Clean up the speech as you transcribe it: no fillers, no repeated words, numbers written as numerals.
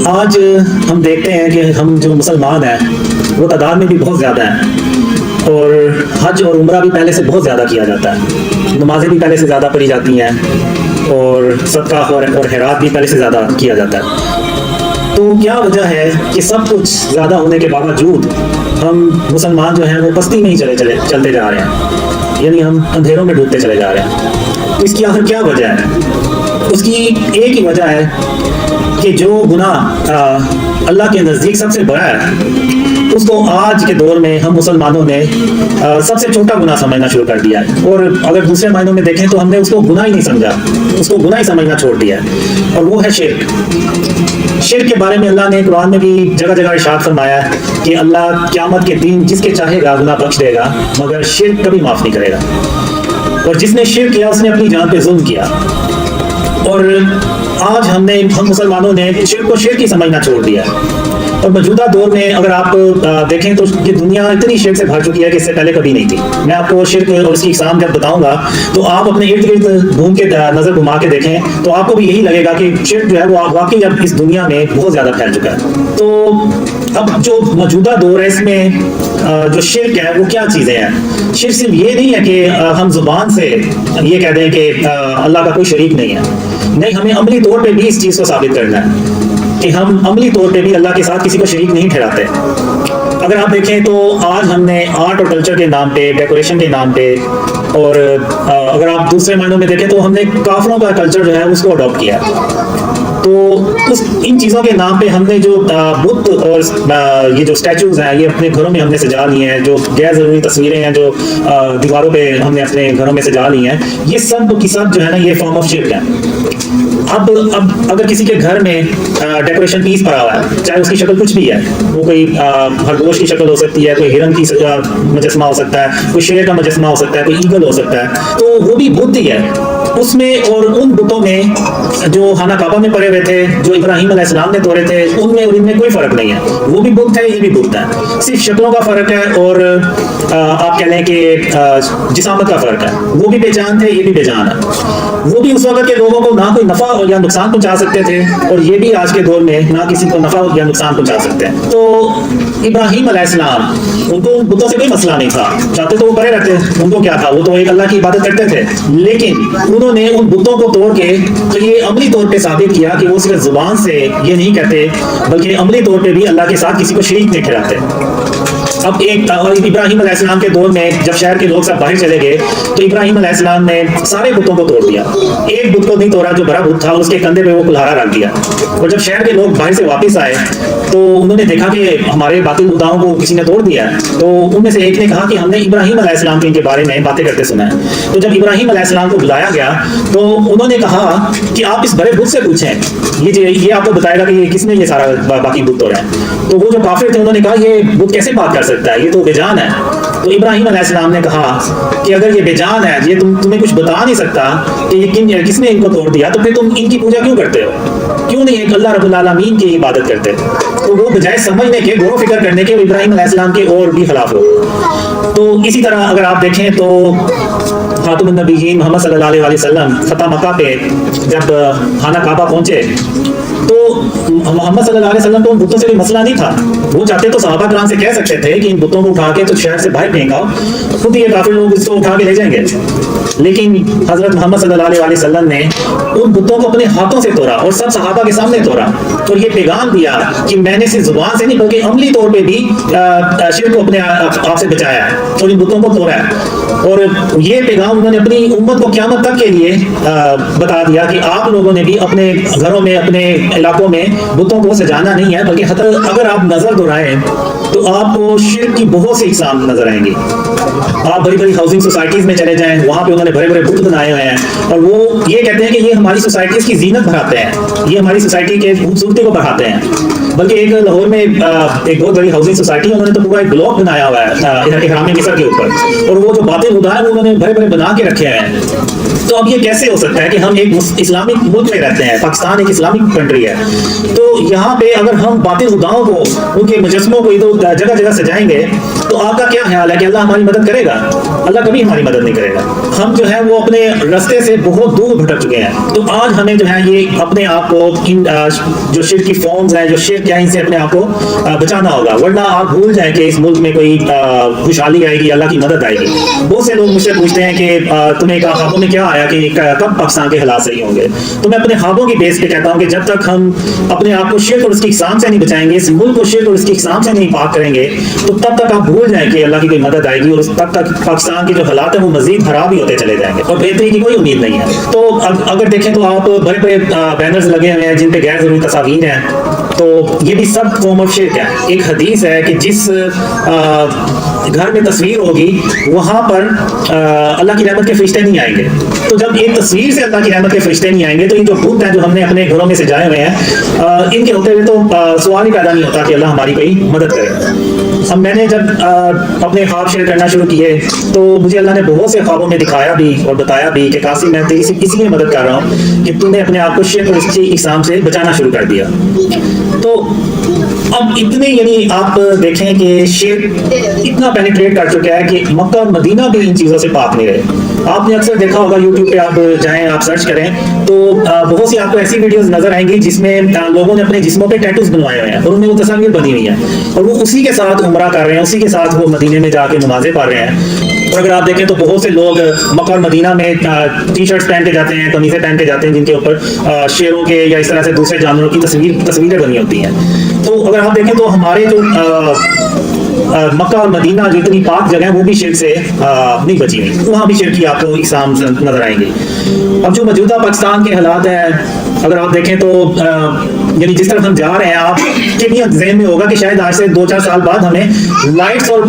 آج ہم دیکھتے ہیں کہ ہم جو مسلمان ہیں وہ تعداد میں بھی بہت زیادہ ہیں، اور حج اور عمرہ بھی پہلے سے بہت زیادہ کیا جاتا ہے، نمازیں بھی پہلے سے زیادہ پڑھی جاتی ہیں، اور صدقہ اور خیرات بھی پہلے سے زیادہ کیا جاتا ہے۔ تو کیا وجہ ہے کہ سب کچھ زیادہ ہونے کے باوجود ہم مسلمان جو ہیں وہ پستی میں ہی چلتے جا رہے ہیں، یعنی ہم اندھیروں میں ڈوبتے چلے جا رہے ہیں؟ تو اس کی آخر کیا وجہ ہے؟ اس کی ایک ہی وجہ ہے کہ جو گناہ اللہ کے نزدیک سب سے بڑا ہے اس کو آج کے دور میں ہم مسلمانوں نے سب سے چھوٹا گناہ سمجھنا شروع کر دیا ہے، اور اگر دوسرے معنوں میں دیکھیں تو ہم نے اس کو گناہ ہی نہیں سمجھا، اس کو گناہ ہی سمجھنا چھوڑ دیا ہے، اور وہ ہے شرک۔ شرک کے بارے میں اللہ نے قرآن میں بھی جگہ جگہ ارشاد فرمایا ہے کہ اللہ قیامت کے دن جس کے چاہے گا گناہ بخش دے گا، مگر شرک کبھی معاف نہیں کرے گا، اور جس نے شرک کیا اس نے اپنی جان پہ ظلم کیا۔ اور آج ہم مسلمانوں نے شرک کو شرک ہی سمجھنا چھوڑ دیا ہے، اور موجودہ دور میں اگر آپ دیکھیں تو یہ دنیا اتنی شرک سے بھر چکی ہے کہ اس سے پہلے کبھی نہیں تھی۔ میں آپ کو شرک اور اس کی اقسام جب بتاؤں گا تو آپ اپنے ارد گرد گھوم کے نظر گھما کے دیکھیں تو آپ کو بھی یہی لگے گا کہ شرک جو ہے وہ واقعی اب اس دنیا میں بہت زیادہ پھیل چکا ہے۔ تو اب جو موجودہ دور ہے اس میں جو شرک ہے وہ کیا چیزیں ہیں؟ شرک صرف یہ نہیں ہے کہ ہم زبان سے یہ کہہ دیں کہ اللہ کا کوئی شریک نہیں ہے، نہیں، ہمیں عملی طور پہ بھی اس چیز کو ثابت کرنا ہے کہ ہم عملی طور پہ بھی اللہ کے ساتھ کسی کو شریک نہیں ٹھہراتے۔ اگر آپ دیکھیں تو آج ہم نے آرٹ اور کلچر کے نام پہ، ڈیکوریشن کے نام پہ، اور اگر آپ دوسرے معنوں میں دیکھیں تو ہم نے کافروں کا کلچر جو ہے اس کو اڈاپٹ کیا۔ تو ان چیزوں کے نام پہ ہم نے جو بت اور یہ جو اسٹیچوز ہیں یہ اپنے گھروں میں ہم نے سجا لی ہیں، جو غیر ضروری تصویریں ہیں جو دیواروں پہ ہم نے اپنے گھروں میں سجا لی ہیں، یہ سب کی سب جو ہے نا یہ فارم آف شرک ہے۔ اب اگر کسی کے گھر میں ڈیکوریشن پیس پڑا ہوا ہے، چاہے اس کی شکل کچھ بھی ہے، وہ کوئی خرگوش کی شکل ہو سکتی ہے، کوئی ہرن کی مجسمہ ہو سکتا ہے، کوئی شیر کا مجسمہ ہو سکتا ہے، کوئی ایگل ہو سکتا ہے، تو وہ بھی بت ہی ہے۔ اس میں اور ان بتوں میں جو خانہ کعبہ میں پڑے ہوئے تھے، جو ابراہیم علیہ السلام نے توڑے تھے، ان میں اور ان میں کوئی فرق نہیں ہے، وہ بھی بت ہے، یہ بھی بت ہے، صرف شکلوں کا فرق ہے، اور آپ کہہ لیں کہ جسامت کا فرق ہے۔ وہ بھی بے جان تھے، یہ بھی بے جان ہے۔ وہ بھی اس وقت کے لوگوں کو نہ کوئی نفع یا نقصان پہنچا سکتے تھے، اور یہ بھی آج کے دور میں نہ کسی کو نفع یا نقصان پہنچا سکتے ہیں۔ تو ابراہیم علیہ السلام، ان کو بتوں سے کوئی مسئلہ نہیں تھا، چاہتے تو وہ پڑے رہتے، ان کو کیا تھا، وہ تو ایک اللہ کی عبادت کرتے تھے، لیکن انہوں نے ان بتوں کو توڑ کے تو یہ عملی طور پہ ثابت کیا کہ وہ صرف زبان سے یہ نہیں کہتے بلکہ عملی طور پہ بھی اللہ کے ساتھ کسی کو شریک نہیں ٹھہراتے۔ اب ابراہیم علیہ السلام کے دور میں جب شہر کے لوگ سب باہر چلے گئے تو ابراہیم علیہ السلام نے سارے بتوں کو توڑ دیا، ایک بت کو نہیں توڑا جو بڑا بت تھا، اس کے کندھے پہ وہ کلہارا رکھ دیا۔ اور جب شہر کے لوگ باہر سے واپس آئے تو انہوں نے دیکھا کہ ہمارے باطل خداؤں کو کسی نے توڑ دیا ہے، تو ان میں سے ایک نے کہا کہ ہم نے ابراہیم علیہ السلام کے باارے میں باتیں کرتے سنا ہے۔ تو جب ابراہیم علیہ السلام کو بلایا گیا تو انہوں نے کہا کہ آپ اس بڑے بت سے پوچھیں، یہ آپ کو بتائے گا کہ یہ کس نے یہ سارا باقی بت توڑا ہے۔ تو وہ جو کافر تھے انہوں نے کہا یہ بت کیسے بات کر سکتا ہے، یہ تو بے جان ہے۔ تو ابراہیم علیہ السلام نے کہا کہ اگر یہ بے جان ہے، یہ تمہیں کچھ بتا نہیں سکتا کہ یہ کس نے ان کو توڑ دیا، تو پھر تم ان کی پوجا کیوں کرتے ہو، کیوں نہیں ایک اللہ رب العالمین کی عبادت کرتے؟ تو وہ بجائے سمجھنے کے، غور و فکر کرنے کے، ابراہیم علیہ السلام کے اور بھی خلاف ہو۔ تو اسی طرح اگر آپ دیکھیں تو خاتم النبیین محمد صلی اللہ علیہ وسلم فتح مکہ پہ جب خانہ کعبہ پہنچے تو محمد صلی اللہ علیہ وسلم کو ان بتوں سے کوئی مسئلہ نہیں تھا، وہ چاہتے تو صحابہ کرام سے کہہ سکتے تھے کہ ان بتوں کو اٹھا کے تو شہر سے باہر پھینکاؤ، خود ہی یہ کافر لوگ اس کو اٹھا کے لے جائیں گے، لیکن حضرت محمد صلی اللہ علیہ وسلم نے ان بتوں کو اپنے ہاتھوں سے توڑا اور سب صحابہ کے سامنے توڑا، اور یہ پیغام دیا کہ میں نے صرف زبان سے نہیں بلکہ عملی طور پہ بھی شرک کو اپنے آپ سے بچایا ہے اور ان بتوں کو توڑا ہے۔ اور یہ پیغام انہوں نے اپنی امت کو قیامت تک کے لیے بتا دیا کہ آپ لوگوں نے بھی اپنے گھروں میں، اپنے علاقوں میں بتوں کو سجانا نہیں ہے، بلکہ اگر آپ نظر دوڑائیں تو آپ کو شرک کی بہت سی اقسام نظر آئیں گی۔ آپ بڑی بڑی ہاؤسنگ سوسائٹیز میں چلے جائیں، وہاں پہ انہوں نے بڑے بڑے بت بنائے ہوئے ہیں، اور وہ یہ کہتے ہیں کہ یہ ہماری سوسائٹیز کی زینت بڑھاتے ہیں، یہ ہماری سوسائٹی کے خوبصورتی کو بڑھاتے ہیں۔ بلکہ ایک لاہور میں ایک بہت بڑی ہاؤسنگ سوسائٹی ہے، انہوں نے تو پورا ایک بلاک بنایا ہوا ہے احرام مصر کے اوپر، اور وہ جو باطل خدا ہے وہ انہوں نے بڑے بڑے بنا کے رکھے ہیں، تو اب یہ کیسے ہو سکتا ہے کہ ہم ایک اسلامک ملک میں رہتے ہیں, پاکستان ایک اسلامک کنٹری ہے, تو یہاں پہ اگر ہم باطل خداؤں کو, ان کے مجسموں کو ادھر جگہ جگہ سجائیں گے, تو آپ کا کیا خیال ہے کہ اللہ ہماری مدد کرے گا؟ اللہ کبھی ہماری مدد نہیں کرے گا. ہم جو ہے وہ اپنے راستے سے بہت دور بھٹک چکے ہیں. تو آج ہمیں جو ہے یہ اپنے آپ کو ان جو شرک کی فارمز ہیں, جو شرک ہے, ان سے اپنے آپ کو بچانا ہوگا, ورنہ آپ بھول جائیں کہ اس ملک میں کوئی خوشحالی آئے گی, اللہ کی مدد آئے گی. بہت سے لوگ مجھ سے پوچھتے ہیں کہ تمہیں خوابوں میں کیا آیا کہ کب پاکستان کے حالات صحیح ہوں گے. تو میں اپنے خوابوں کی بیس پہ کہتا ہوں کہ جب تک ہم اپنے آپ کو شرک اور اس کی اقسام سے نہیں بچائیں گے, اس ملک کو شرک اور اس کی اقسام سے نہیں پاک کریں گے, تو تب تک آپ بھول جائیں کہ اللہ کی کوئی مدد آئے گی, اور تب تک پاکستان کے جو حالات ہیں وہ مزید خراب ہی ہوتے چلے جائیں گے, اور بہتری کی کوئی امید نہیں ہے. تو اگر دیکھیں تو آپ بڑے بڑے بینرز لگے ہوئے ہیں جن پہ غیر ضروری تصاویر ہیں, تو یہ بھی سب فارم آف شرک ہے. ایک حدیث ہے کہ جس گھر میں تصویر ہوگی وہاں پر اللہ کی رحمت کے فرشتے نہیں آئیں گے. تو جب ایک تصویر سے اللہ کی رحمت کے فرشتے نہیں آئیں گے, تو یہ جو بت ہیں جو ہم نے اپنے گھروں میں سجائے ہوئے ہیں, ان کے ہوتے ہوئے تو سوال ہی پیدا نہیں ہوتا کہ اللہ ہماری کوئی مدد کرے. اب میں نے جب اپنے خواب شیئر کرنا شروع کیے تو مجھے اللہ نے بہت سے خوابوں میں دکھایا بھی اور بتایا بھی کہ قاسم میں تیری اس لیے مدد کر رہا ہوں کہ تم نے اپنے آپ کو شرک اور اس کی اقسام سے بچانا شروع کر دیا. تو اب اتنے یعنی آپ دیکھیں کہ شرک اتنا پینیٹریٹ کر چکا ہے کہ مکہ اور مدینہ بھی ان چیزوں سے پاک نہیں رہے. آپ نے اکثر دیکھا ہوگا یوٹیوب پہ آپ جائیں, آپ سرچ کریں تو بہت سی آپ کو ایسی ویڈیوز نظر آئیں گی جس میں لوگوں نے اپنے جسموں پہ ٹیٹوز بنوائے ہوئے ہیں اور ان میں وہ تصاویر بنی ہوئی ہیں, اور وہ اسی کے ساتھ عمرہ کر رہے ہیں, اسی کے ساتھ وہ مدینے میں جا کے نمازیں پڑھ رہے ہیں. اور اگر آپ دیکھیں تو بہت سے لوگ مکہ اور مدینہ میں ٹی شرٹس پہن کے جاتے ہیں, قمیضیں پہن کے جاتے ہیں جن کے اوپر شیروں کے یا اس طرح سے دوسرے جانوروں کی تصویریں بنی ہوتی ہیں. تو اگر آپ دیکھیں تو ہمارے جو مکہ اور مدینہ جو اتنی پاک جگہ ہیں وہ بھی شرک سے نہیں بچی ہوئی, وہاں بھی شرک کی آپ کو اقسام نظر آئیں گے. اب جو موجودہ پاکستان کے حالات ہیں اگر آپ دیکھیں تو یعنی جس طرف ہم جا رہے ہیں, آپ کے بھی ذہن میں ہوگا کہ شاید آج سے 2-4 سال بعد ہمیں لائٹس اور